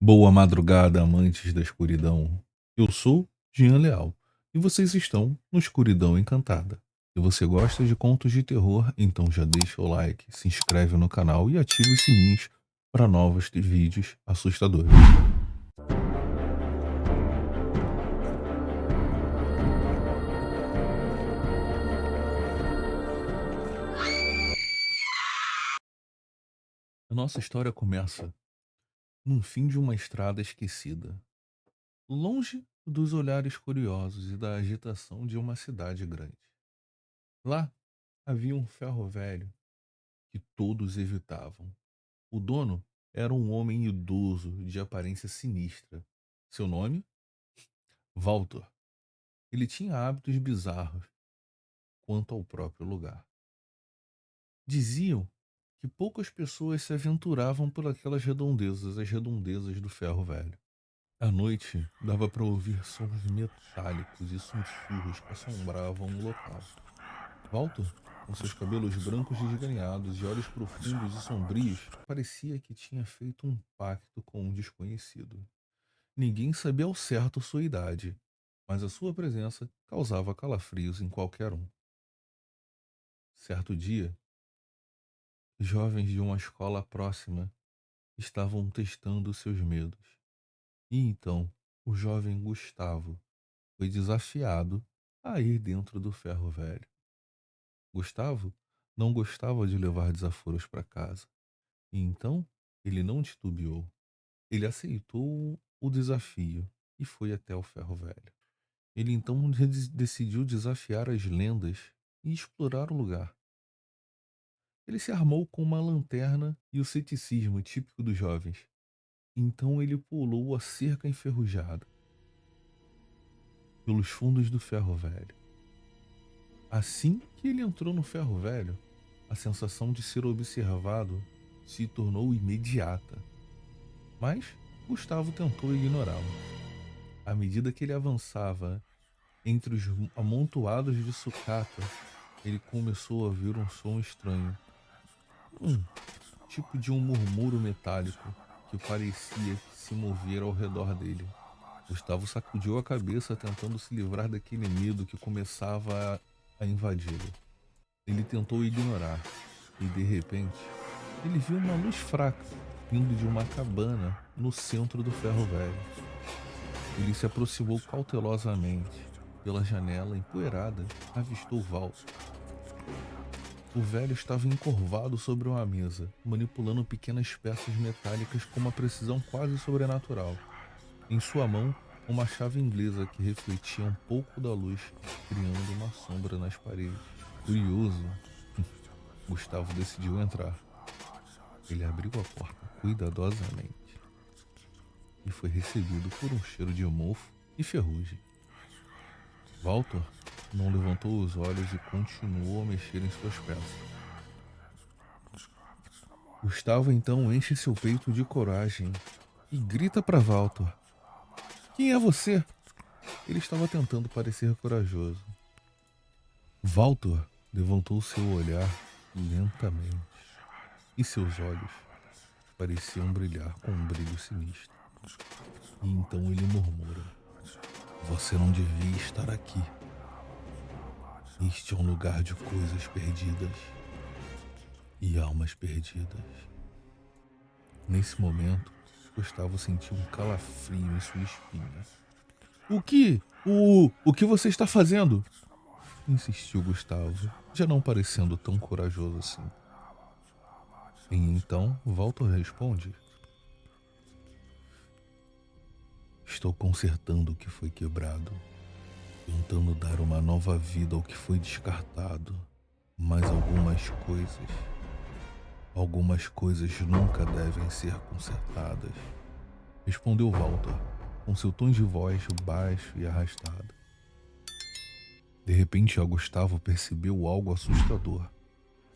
Boa madrugada, amantes da escuridão. Eu sou Jean Leal e vocês estão no Escuridão Encantada. Se você gosta de contos de terror, então já deixa o like, se inscreve no canal e ativa os sininhos para novos vídeos assustadores. A nossa história começa no fim de uma estrada esquecida, longe dos olhares curiosos e da agitação de uma cidade grande. Lá havia um ferro velho que todos evitavam. O dono era um homem idoso de aparência sinistra. Seu nome? Walter. Ele tinha hábitos bizarros quanto ao próprio lugar. Diziam que poucas pessoas se aventuravam por aquelas redondezas, as redondezas do ferro velho. À noite dava para ouvir sons metálicos e sussurros que assombravam o local. Walter, com seus cabelos brancos desgrenhados e olhos profundos e sombrios, parecia que tinha feito um pacto com um desconhecido. Ninguém sabia ao certo sua idade, mas a sua presença causava calafrios em qualquer um. Certo dia, jovens de uma escola próxima estavam testando seus medos. E então, o jovem Gustavo foi desafiado a ir dentro do ferro velho. Gustavo não gostava de levar desaforos para casa, e então ele não titubeou. Ele aceitou o desafio e foi até o ferro velho. Ele então decidiu desafiar as lendas e explorar o lugar. Ele se armou com uma lanterna e o ceticismo típico dos jovens. Então ele pulou a cerca enferrujada pelos fundos do ferro velho. Assim que ele entrou no ferro velho, a sensação de ser observado se tornou imediata. Mas Gustavo tentou ignorá-lo. À medida que ele avançava entre os amontoados de sucata, ele começou a ouvir um som estranho, um tipo de um murmúrio metálico que parecia se mover ao redor dele. Gustavo sacudiu a cabeça tentando se livrar daquele medo que começava a invadi-lo. Ele tentou ignorar e, de repente, ele viu uma luz fraca vindo de uma cabana no centro do ferro velho. Ele se aproximou cautelosamente. Pela janela empoeirada, avistou Walter. O velho estava encurvado sobre uma mesa, manipulando pequenas peças metálicas com uma precisão quase sobrenatural. Em sua mão, uma chave inglesa que refletia um pouco da luz, criando uma sombra nas paredes. Curioso, Gustavo decidiu entrar. Ele abriu a porta cuidadosamente e foi recebido por um cheiro de mofo e ferrugem. Walter não levantou os olhos e continuou a mexer em suas peças. Gustavo então enche seu peito de coragem e grita para Walter: "Quem é você?" Ele estava tentando parecer corajoso. Walter levantou seu olhar lentamente e seus olhos pareciam brilhar com um brilho sinistro. E então ele murmura: "Você não devia estar aqui. Este é um lugar de coisas perdidas e almas perdidas." Nesse momento, Gustavo sentiu um calafrio em sua espinha. O que você está fazendo?" insistiu Gustavo, já não parecendo tão corajoso assim. E então, Walter responde: "Estou consertando o que foi quebrado, tentando dar uma nova vida ao que foi descartado. Mas algumas coisas nunca devem ser consertadas", respondeu Walter, com seu tom de voz baixo e arrastado. De repente, Gustavo percebeu algo assustador.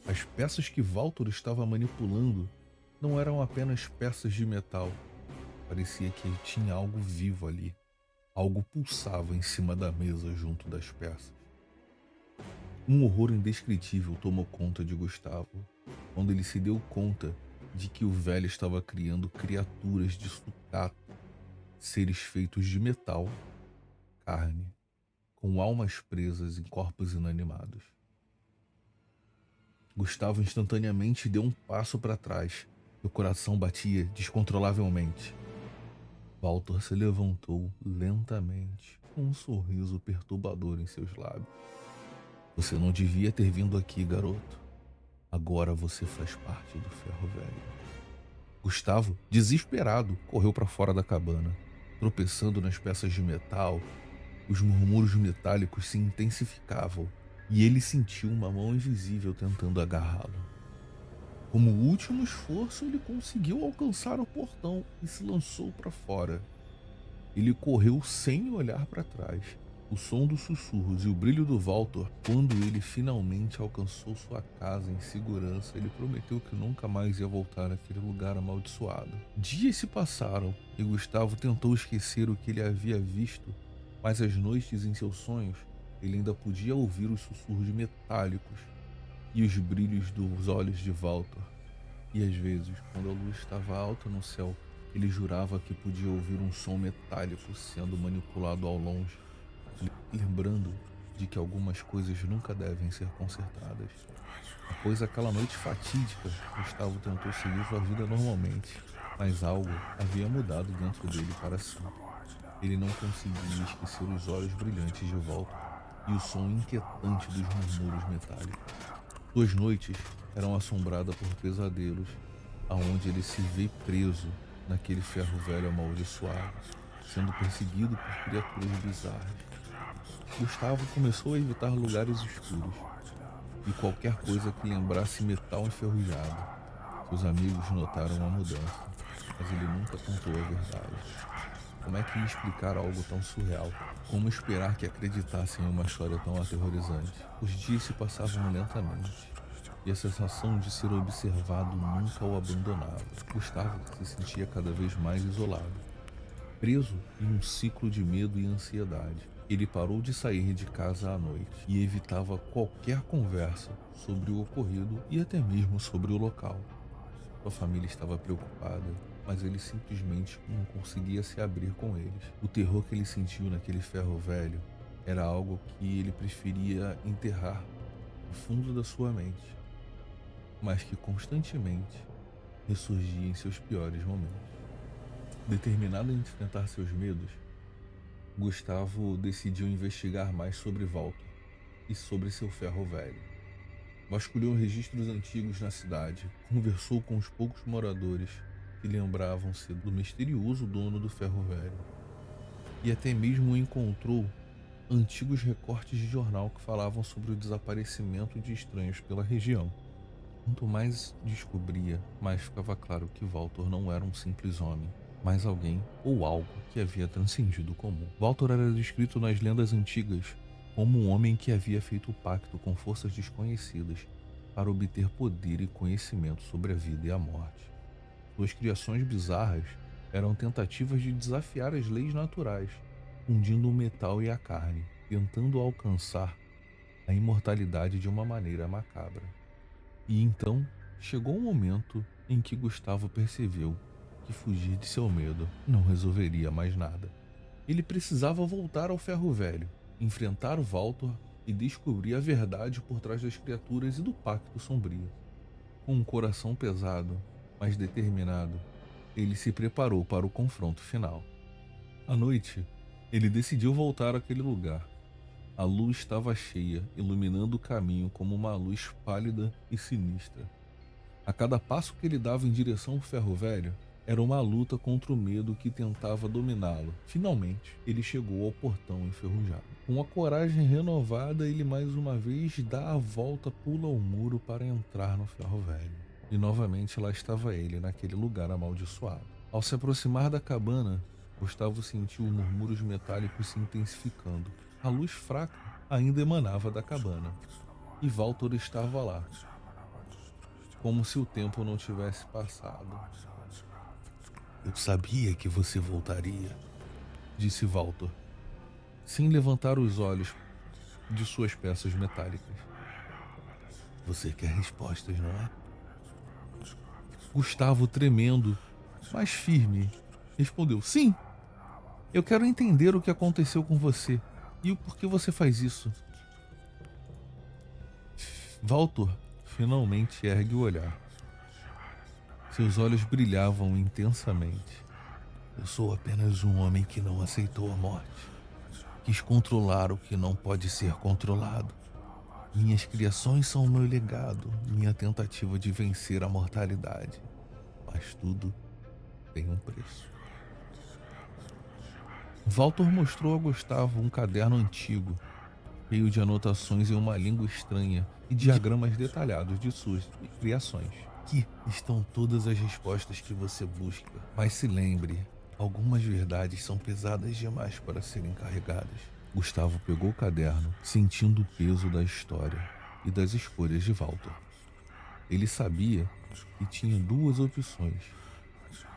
As peças que Walter estava manipulando não eram apenas peças de metal. Parecia que tinha algo vivo ali. Algo pulsava em cima da mesa junto das peças. Um horror indescritível tomou conta de Gustavo quando ele se deu conta de que o velho estava criando criaturas de sucata, seres feitos de metal, carne, com almas presas em corpos inanimados. Gustavo instantaneamente deu um passo para trás. O coração batia descontrolavelmente. Walter se levantou lentamente, com um sorriso perturbador em seus lábios. Você não devia ter vindo aqui, garoto. Agora você faz parte do Ferro Velho. Gustavo, desesperado, correu para fora da cabana, tropeçando nas peças de metal. Os murmúrios metálicos se intensificavam e ele sentiu uma mão invisível tentando agarrá-lo. Como último esforço, ele conseguiu alcançar o portão e se lançou para fora. Ele correu sem olhar para trás. O som dos sussurros e o brilho do Walter, quando ele finalmente alcançou sua casa em segurança, ele prometeu que nunca mais ia voltar àquele lugar amaldiçoado. Dias se passaram e Gustavo tentou esquecer o que ele havia visto, mas às noites em seus sonhos, ele ainda podia ouvir os sussurros metálicos e os brilhos dos olhos de Walter. E às vezes, quando a luz estava alta no céu, ele jurava que podia ouvir um som metálico sendo manipulado ao longe, lembrando de que algumas coisas nunca devem ser consertadas. Após aquela noite fatídica, Gustavo tentou seguir sua vida normalmente, mas algo havia mudado dentro dele para sempre. Ele não conseguia esquecer os olhos brilhantes de volta e o som inquietante dos murmúrios metálicos. Suas noites eram assombradas por pesadelos, aonde ele se vê preso naquele ferro velho amaldiçoado, sendo perseguido por criaturas bizarras. Gustavo começou a evitar lugares escuros e qualquer coisa que lembrasse metal enferrujado. Seus amigos notaram a mudança, mas ele nunca contou a verdade. Como é que ia explicar algo tão surreal? Como esperar que acreditassem em uma história tão aterrorizante? Os dias se passavam lentamente, e a sensação de ser observado nunca o abandonava. Gustavo se sentia cada vez mais isolado, preso em um ciclo de medo e ansiedade. Ele parou de sair de casa à noite e evitava qualquer conversa sobre o ocorrido e até mesmo sobre o local. Sua família estava preocupada, mas ele simplesmente não conseguia se abrir com eles. O terror que ele sentiu naquele ferro velho era algo que ele preferia enterrar no fundo da sua mente, mas que constantemente ressurgia em seus piores momentos. Determinado a enfrentar seus medos, Gustavo decidiu investigar mais sobre Walter e sobre seu ferro velho. Vasculhou registros antigos na cidade, conversou com os poucos moradores que lembravam-se do misterioso dono do ferro velho, e até mesmo encontrou antigos recortes de jornal que falavam sobre o desaparecimento de estranhos pela região. Quanto mais descobria, mais ficava claro que Walter não era um simples homem, mas alguém ou algo que havia transcendido o comum. Walter era descrito nas lendas antigas como um homem que havia feito o pacto com forças desconhecidas para obter poder e conhecimento sobre a vida e a morte. Suas criações bizarras eram tentativas de desafiar as leis naturais, fundindo o metal e a carne, tentando alcançar a imortalidade de uma maneira macabra. E então chegou o momento em que Gustavo percebeu que fugir de seu medo não resolveria mais nada. Ele precisava voltar ao ferro velho, enfrentar o Walter e descobrir a verdade por trás das criaturas e do pacto sombrio. Com um coração pesado, mas determinado, ele se preparou para o confronto final. À noite, ele decidiu voltar àquele lugar. A luz estava cheia, iluminando o caminho como uma luz pálida e sinistra. A cada passo que ele dava em direção ao ferro velho, era uma luta contra o medo que tentava dominá-lo. Finalmente, ele chegou ao portão enferrujado. Com a coragem renovada, ele mais uma vez dá a volta, pula o muro para entrar no ferro velho. E novamente lá estava ele, naquele lugar amaldiçoado. Ao se aproximar da cabana, Gustavo sentiu murmúrios metálicos se intensificando. A luz fraca ainda emanava da cabana, e Walter estava lá, como se o tempo não tivesse passado. Eu sabia que você voltaria, disse Walter, sem levantar os olhos de suas peças metálicas. Você quer respostas, não é? Gustavo, tremendo, mas firme, respondeu: sim, eu quero entender o que aconteceu com você e o porquê você faz isso. Valtor finalmente ergue o olhar. Seus olhos brilhavam intensamente. Eu sou apenas um homem que não aceitou a morte. Quis controlar o que não pode ser controlado. Minhas criações são o meu legado, minha tentativa de vencer a mortalidade. Mas tudo tem um preço. Walter mostrou a Gustavo um caderno antigo, cheio de anotações em uma língua estranha e diagramas detalhados de suas criações. Aqui estão todas as respostas que você busca. Mas se lembre, algumas verdades são pesadas demais para serem carregadas. Gustavo pegou o caderno, sentindo o peso da história e das escolhas de Walter. Ele sabia que tinha duas opções: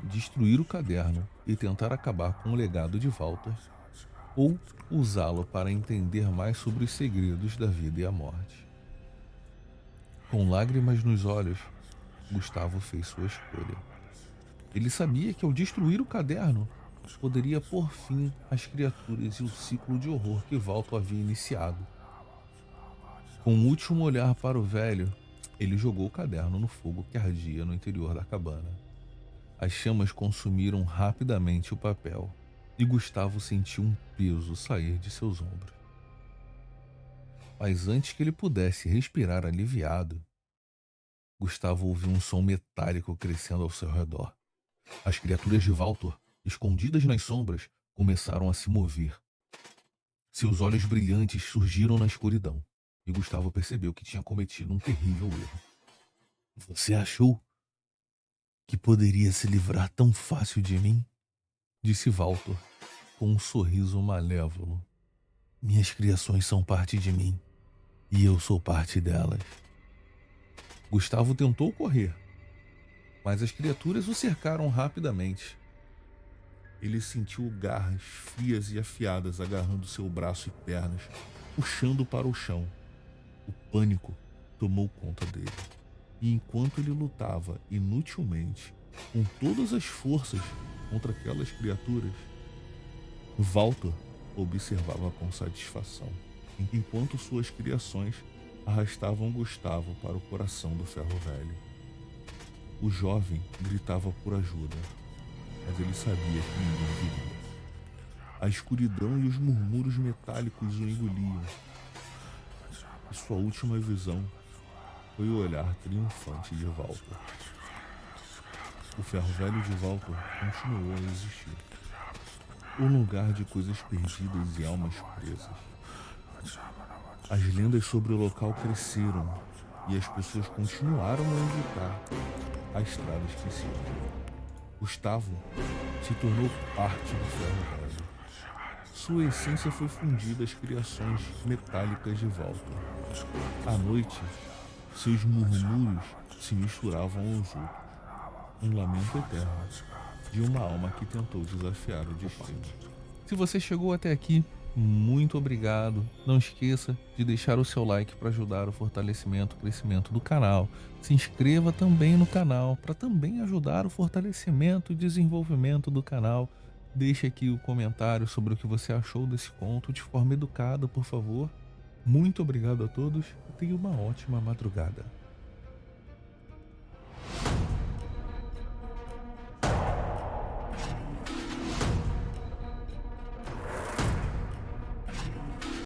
destruir o caderno e tentar acabar com o legado de Walter, ou usá-lo para entender mais sobre os segredos da vida e a morte. Com lágrimas nos olhos, Gustavo fez sua escolha. Ele sabia que ao destruir o caderno, poderia pôr fim às criaturas e o ciclo de horror que Valto havia iniciado. Com um último olhar para o velho, ele jogou o caderno no fogo que ardia no interior da cabana. As chamas consumiram rapidamente o papel e Gustavo sentiu um peso sair de seus ombros. Mas antes que ele pudesse respirar aliviado, Gustavo ouviu um som metálico crescendo ao seu redor. As criaturas de Valtor, escondidas nas sombras, começaram a se mover. Seus olhos brilhantes surgiram na escuridão, e Gustavo percebeu que tinha cometido um terrível erro. Você achou que poderia se livrar tão fácil de mim? Disse Valtor, com um sorriso malévolo. Minhas criações são parte de mim, e eu sou parte delas. Gustavo tentou correr, mas as criaturas o cercaram rapidamente. Ele sentiu garras frias e afiadas agarrando seu braço e pernas, puxando para o chão. O pânico tomou conta dele. E enquanto ele lutava inutilmente, com todas as forças contra aquelas criaturas, Walter observava com satisfação, enquanto suas criações arrastavam Gustavo para o coração do ferro velho. O jovem gritava por ajuda, mas ele sabia que ninguém viria. A escuridão e os murmúrios metálicos o engoliam. E sua última visão foi o olhar triunfante de Walter. O ferro velho de Walter continuou a existir. Um lugar de coisas perdidas e almas presas. As lendas sobre o local cresceram e as pessoas continuaram a evitar a estrada esquecida. Gustavo se tornou parte do ferro velho. Sua essência foi fundida às criações metálicas de Walter. À noite, seus murmúrios se misturavam aos outros. Um lamento eterno de uma alma que tentou desafiar o destino. Se você chegou até aqui, muito obrigado. Não esqueça de deixar o seu like para ajudar o fortalecimento e crescimento do canal. Se inscreva também no canal para também ajudar o fortalecimento e desenvolvimento do canal. Deixe aqui o comentário sobre o que você achou desse conto de forma educada, por favor. Muito obrigado a todos e tenha uma ótima madrugada.